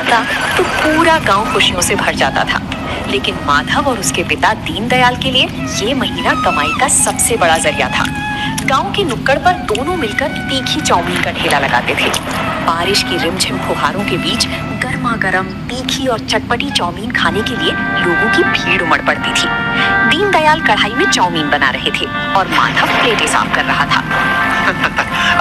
आता तो पूरा गांव खुशियों से भर जाता था। लेकिन माधव और उसके पिता दीनदयाल के लिए ये महीना कमाई का सबसे बड़ा जरिया था। गांव के नुक्कड़ पर दोनों मिलकर तीखी चाउमीन का ठेला लगाते थे। बारिश की रिमझिम फुहारों के बीच गर्मा गर्म तीखी और चटपटी चाउमीन खाने के लिए लोगों की भीड़ उमड़ पड़ती थी। दीनदयाल कढ़ाई में चाउमीन बना रहे थे और माधव प्लेटें साफ कर रहा था।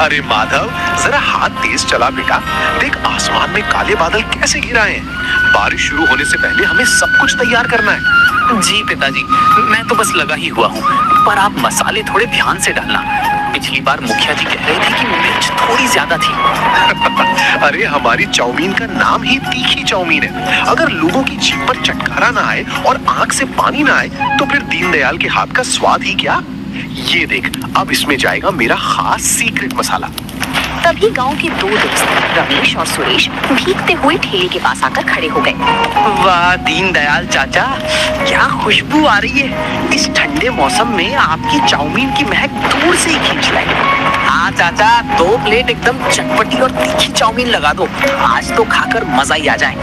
अरे माधव, जरा हाथ तेज चला बेटा। देख आसमान में काले बादल कैसे घिराए हैं। बारिश शुरू होने से पहले हमें सब कुछ तैयार करना है। जी पिताजी, मैं तो बस लगा ही हुआ हूँ, पर आप मसाले थोड़े ध्यान से डालना। पिछली बार मुखिया जी कह रहे थे कि मिर्च थोड़ी ज्यादा थी। अरे हमारी चाउमीन का नाम ही तीखी चाउमीन है। अगर लोगों की जीभ पर चटकारा ना आए और आंख से पानी ना आए तो फिर दीनदयाल के हाथ का स्वाद ही क्या। ये देख, अब इसमें जाएगा मेरा खास सीक्रेट मसाला। तभी गांव के दो दोस्त रमेश और सुरेश भीगते हुए ठेले के पास आकर खड़े हो गए। वाह दीनदयाल चाचा, क्या खुशबू आ रही है। इस ठंडे मौसम में आपकी चाउमीन की महक दूर से ही खींच लाई। हाँ चाचा, 2 प्लेट एकदम चटपटी और तीखी चाउमीन लगा दो। आज तो खाकर मजा ही आ जाए।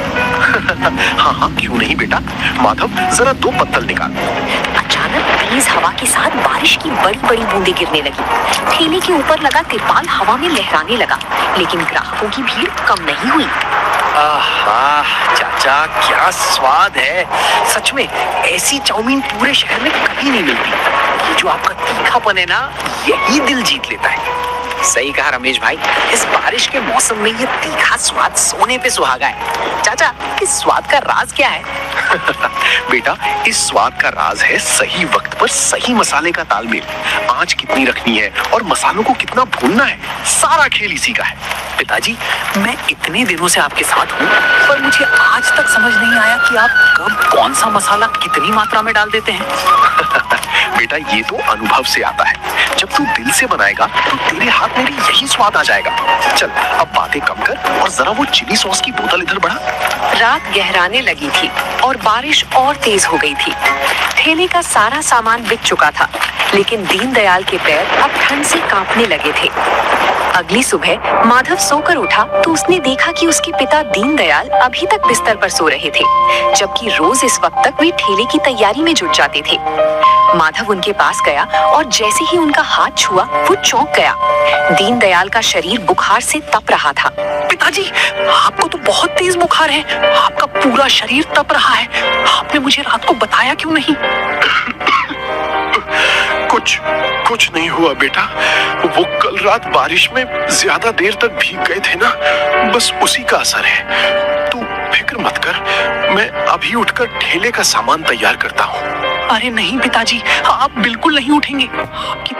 हाँ हाँ, क्यों नहीं बेटा। माधव, जरा 2 पत्तल निकाल। अचानक तेज हवा के साथ बारिश की बड़ी बड़ी बूंदें गिरने लगी। ठेले के ऊपर लगा तिरपाल हवा में लहराने लगा, लेकिन ग्राहकों की भीड़ कम नहीं हुई। आहा, चाचा क्या स्वाद है। सच में ऐसी चाउमीन पूरे शहर में कभी नहीं मिलती। ये जो आपका तीखापन है ना, यही दिल जीत लेता है। सही कहा रमेश भाई, इस बारिश के मौसम में ये तीखा स्वाद सोने पे सुहागा है। चाचा, इस स्वाद का राज क्या है? बेटा, इस स्वाद का राज है सही वक्त पर सही मसाले का तालमेल। आंच कितनी रखनी है और मसालों को कितना भूनना है, सारा खेल इसी का है। पिताजी, मैं इतने दिनों से आपके साथ हूँ, पर मुझे आज तक समझ नहीं आया कि आप कब कौन सा मसाला कितनी मात्रा में डाल देते हैं। बेटा, ये तो अनुभव से आता है। जब तू दिल से बनाएगा तो तेरे हाथ में भी यही स्वाद आ जाएगा। चल अब बातें कम कर और जरा वो चिली सॉस की बोतल इधर बढ़ा। रात गहराने लगी थी और बारिश और तेज हो गई थी। ठेले का सारा सामान बिक चुका था, लेकिन दीनदयाल के पैर अब ठंड से कांपने लगे थे। अगली सुबह माधव सोकर उठा तो उसने देखा कि उसके पिता दीनदयाल अभी तक बिस्तर पर सो रहे थे, जबकि रोज इस वक्त तक वे ठेले की तैयारी में जुट जाते थे। माधव उनके पास गया और जैसे ही उनका हाथ छुआ वो चौंक गया। दीनदयाल का शरीर बुखार से तप रहा था। पिताजी, आपको तो बहुत तेज बुखार है। आपका पूरा शरीर तप रहा है। आपने मुझे रात को बताया क्यों नहीं? कुछ नहीं हुआ बेटा। वो कल रात बारिश में ज्यादा देर तक भीग गए थे ना, बस उसी का असर है। तू फिक्र मत कर, मैं अभी उठकर ठेले का सामान तैयार करता हूँ। अरे नहीं पिताजी, आप बिल्कुल नहीं उठेंगे। आपकी